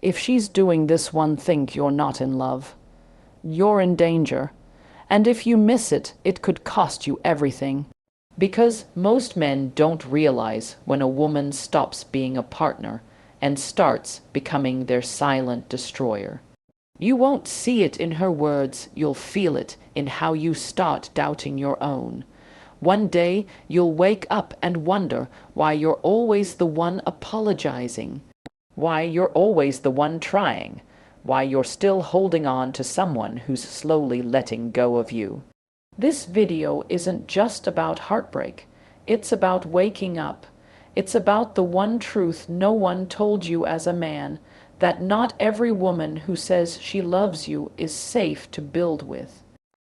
If she's doing this one thing, you're not in love. You're in danger. And if you miss it, it could cost you everything. Because most men don't realize when a woman stops being a partner and starts becoming their silent destroyer. You won't see it in her words, you'll feel it in how you start doubting your own. One day you'll wake up and wonder why you're always the one apologizing, why you're always the one trying, why you're still holding on to someone who's slowly letting go of you. This video isn't just about heartbreak. It's about waking up. It's about the one truth no one told you as a man, that not every woman who says she loves you is safe to build with.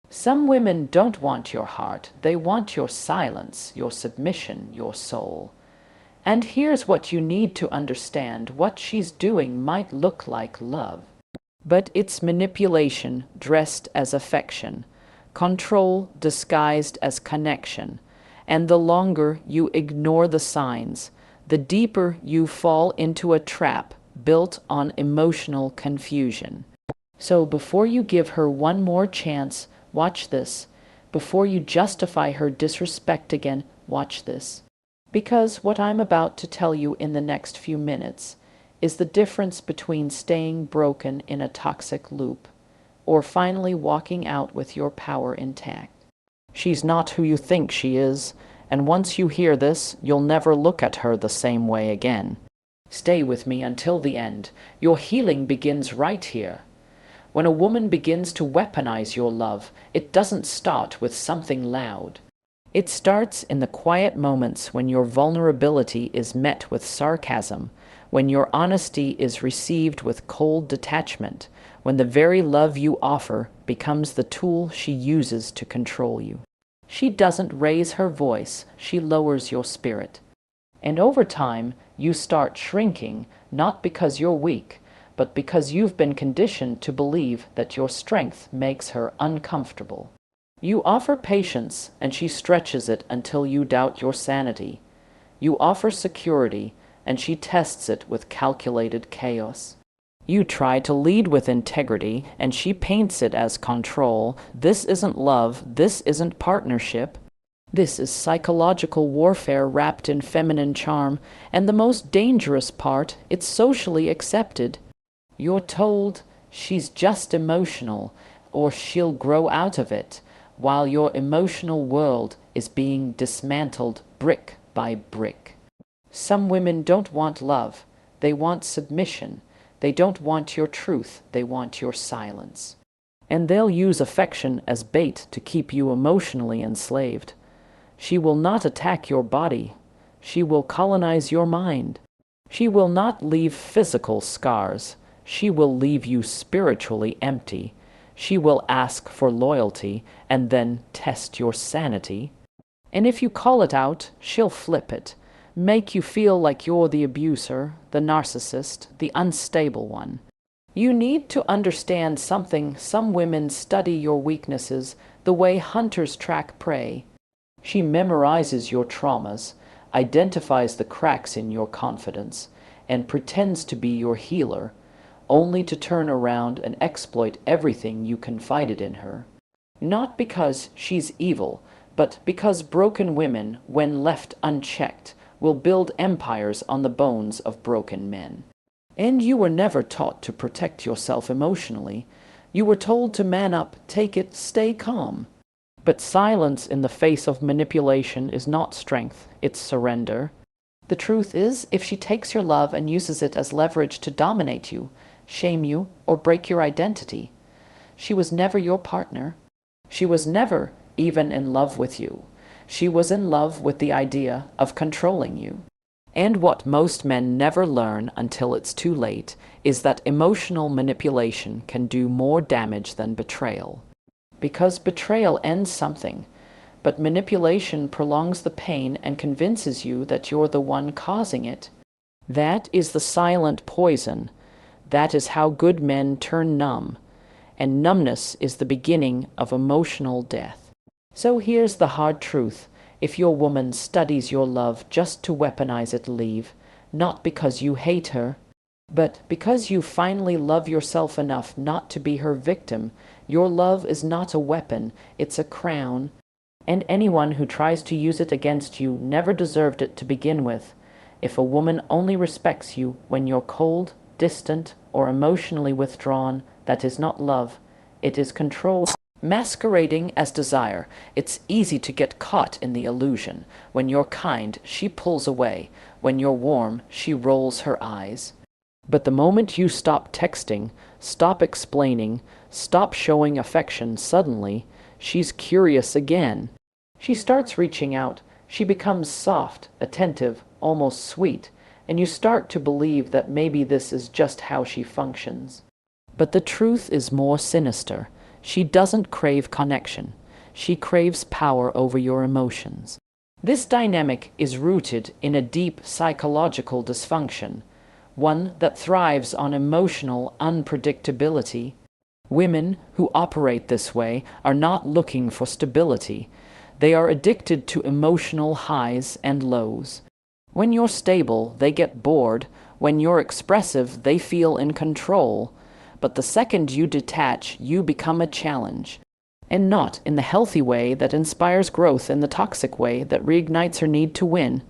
Some women don't want your heart. They want your silence, your submission, your soul. And here's what you need to understand. What she's doing might look like love, but it's manipulation dressed as affection, control disguised as connection. And the longer you ignore the signs, the deeper you fall into a trap built on emotional confusion. So before you give her one more chance, watch this. Before you justify her disrespect again, watch this. Because what I'm about to tell you in the next few minutes is the difference between staying broken in a toxic loop or finally walking out with your power intact. She's not who you think she is, and once you hear this, you'll never look at her the same way again. Stay with me until the end. Your healing begins right here. When a woman begins to weaponize your love, it doesn't start with something loud. It starts in the quiet moments when your vulnerability is met with sarcasm, when your honesty is received with cold detachment, when the very love you offer becomes the tool she uses to control you. She doesn't raise her voice, she lowers your spirit. And over time, you start shrinking, not because you're weak, but because you've been conditioned to believe that your strength makes her uncomfortable. You offer patience, and she stretches it until you doubt your sanity. You offer security, and she tests it with calculated chaos. You try to lead with integrity, and she paints it as control. This isn't love, this isn't partnership. This is psychological warfare wrapped in feminine charm, and the most dangerous part, it's socially accepted. You're told she's just emotional, or she'll grow out of it, while your emotional world is being dismantled brick by brick. Some women don't want love, they want submission. They don't want your truth, they want your silence. And they'll use affection as bait to keep you emotionally enslaved. She will not attack your body. She will colonize your mind. She will not leave physical scars. She will leave you spiritually empty. She will ask for loyalty and then test your sanity. And if you call it out, she'll flip it, make you feel like you're the abuser, the narcissist, the unstable one. You need to understand something. Some women study your weaknesses the way hunters track prey. She memorizes your traumas, identifies the cracks in your confidence, and pretends to be your healer, only to turn around and exploit everything you confided in her. Not because she's evil, but because broken women, when left unchecked, will build empires on the bones of broken men. And you were never taught to protect yourself emotionally. You were told to man up, take it, stay calm. But silence in the face of manipulation is not strength, it's surrender. The truth is, if she takes your love and uses it as leverage to dominate you, shame you, or break your identity, she was never your partner. She was never even in love with you. She was in love with the idea of controlling you. And what most men never learn until it's too late is that emotional manipulation can do more damage than betrayal. Because betrayal ends something, but manipulation prolongs the pain and convinces you that you're the one causing it. That is the silent poison. That is how good men turn numb. And numbness is the beginning of emotional death. So here's the hard truth. If your woman studies your love just to weaponize it, leave, not because you hate her, But because you finally love yourself enough not to be her victim, your love is not a weapon, it's a crown, and anyone who tries to use it against you never deserved it to begin with. If a woman only respects you when you're cold, distant, or emotionally withdrawn, that is not love, it is control. Masquerading as desire, it's easy to get caught in the illusion. When you're kind, she pulls away. When you're warm, she rolls her eyes. But the moment you stop texting, stop explaining, stop showing affection, suddenly, she's curious again. She starts reaching out. She becomes soft, attentive, almost sweet, and you start to believe that maybe this is just how she functions. But the truth is more sinister. She doesn't crave connection. She craves power over your emotions. This dynamic is rooted in a deep psychological dysfunction, one that thrives on emotional unpredictability. Women who operate this way are not looking for stability. They are addicted to emotional highs and lows. When you're stable, they get bored. When you're expressive, they feel in control. But the second you detach, you become a challenge. And not in the healthy way that inspires growth, in the toxic way that reignites her need to win.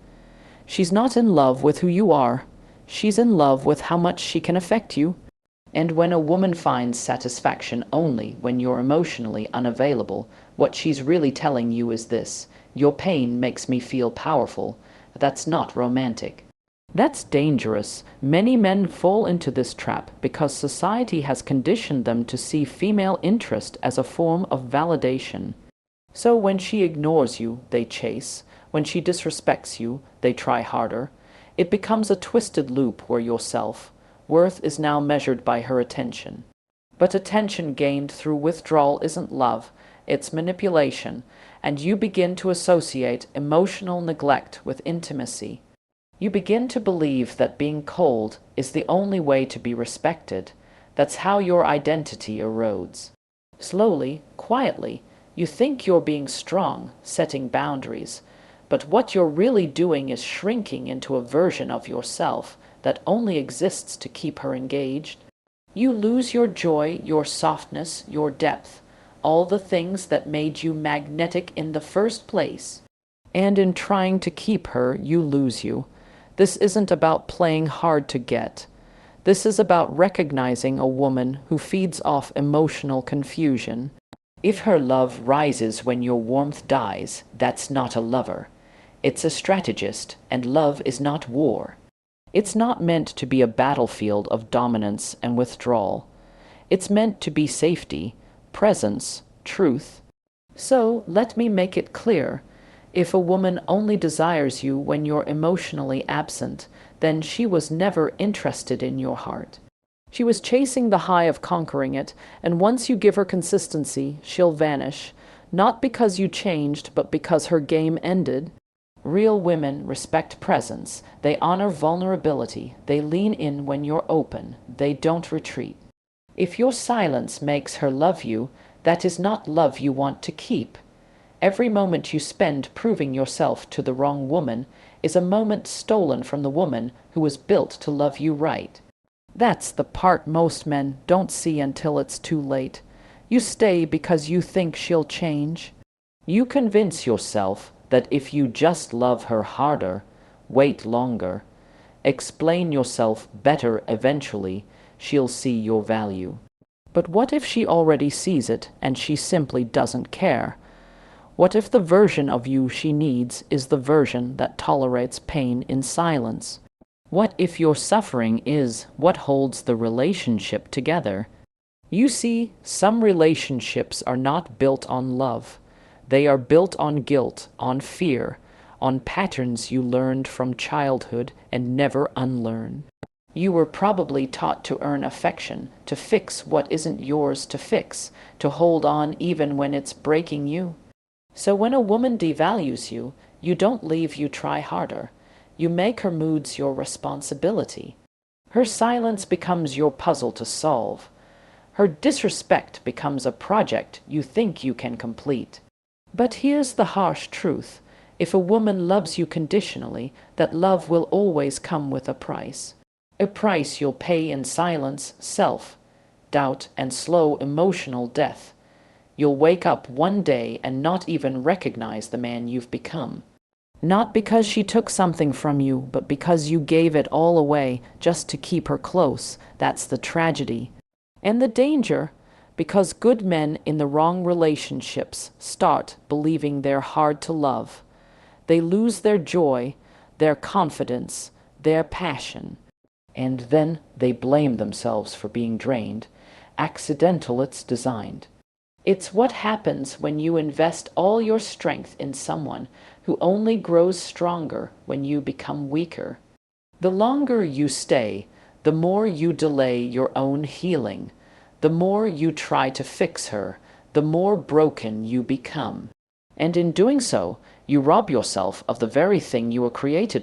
She's not in love with who you are. She's in love with how much she can affect you. And when a woman finds satisfaction only when you're emotionally unavailable, what she's really telling you is this: your pain makes me feel powerful. That's not romantic. That's dangerous. Many men fall into this trap because society has conditioned them to see female interest as a form of validation. So when she ignores you, they chase. When she disrespects you, they try harder. It becomes a twisted loop where your self-worth is now measured by her attention. But attention gained through withdrawal isn't love, it's manipulation, and you begin to associate emotional neglect with intimacy. You begin to believe that being cold is the only way to be respected. That's how your identity erodes. Slowly, quietly, you think you're being strong, setting boundaries, but what you're really doing is shrinking into a version of yourself that only exists to keep her engaged. You lose your joy, your softness, your depth, all the things that made you magnetic in the first place. And in trying to keep her, you lose you. This isn't about playing hard to get. This is about recognizing a woman who feeds off emotional confusion. If her love rises when your warmth dies, that's not a lover. It's a strategist, and love is not war. It's not meant to be a battlefield of dominance and withdrawal. It's meant to be safety, presence, truth. So let me make it clear. If a woman only desires you when you're emotionally absent, then she was never interested in your heart. She was chasing the high of conquering it, and once you give her consistency, she'll vanish, not because you changed, but because her game ended. Real women respect presence. They honor vulnerability. They lean in when you're open. They don't retreat. If your silence makes her love you, that is not love you want to keep. Every moment you spend proving yourself to the wrong woman is a moment stolen from the woman who was built to love you right. That's the part most men don't see until it's too late. You stay because you think she'll change. You convince yourself that if you just love her harder, wait longer, explain yourself better eventually, she'll see your value. But what if she already sees it and she simply doesn't care? What if the version of you she needs is the version that tolerates pain in silence? What if your suffering is what holds the relationship together? You see, some relationships are not built on love. They are built on guilt, on fear, on patterns you learned from childhood and never unlearn. You were probably taught to earn affection, to fix what isn't yours to fix, to hold on even when it's breaking you. So when a woman devalues you, you don't leave, you try harder. You make her moods your responsibility. Her silence becomes your puzzle to solve. Her disrespect becomes a project you think you can complete. But here's the harsh truth. If a woman loves you conditionally, that love will always come with a price. A price you'll pay in silence, self-doubt, and slow emotional death. You'll wake up one day and not even recognize the man you've become. Not because she took something from you, but because you gave it all away just to keep her close. That's the tragedy. And the danger, because good men in the wrong relationships start believing they're hard to love. They lose their joy, their confidence, their passion, and then they blame themselves for being drained. Accidental it's designed. It's what happens when you invest all your strength in someone who only grows stronger when you become weaker. The longer you stay, the more you delay your own healing. The more you try to fix her, the more broken you become. And in doing so, you rob yourself of the very thing you were created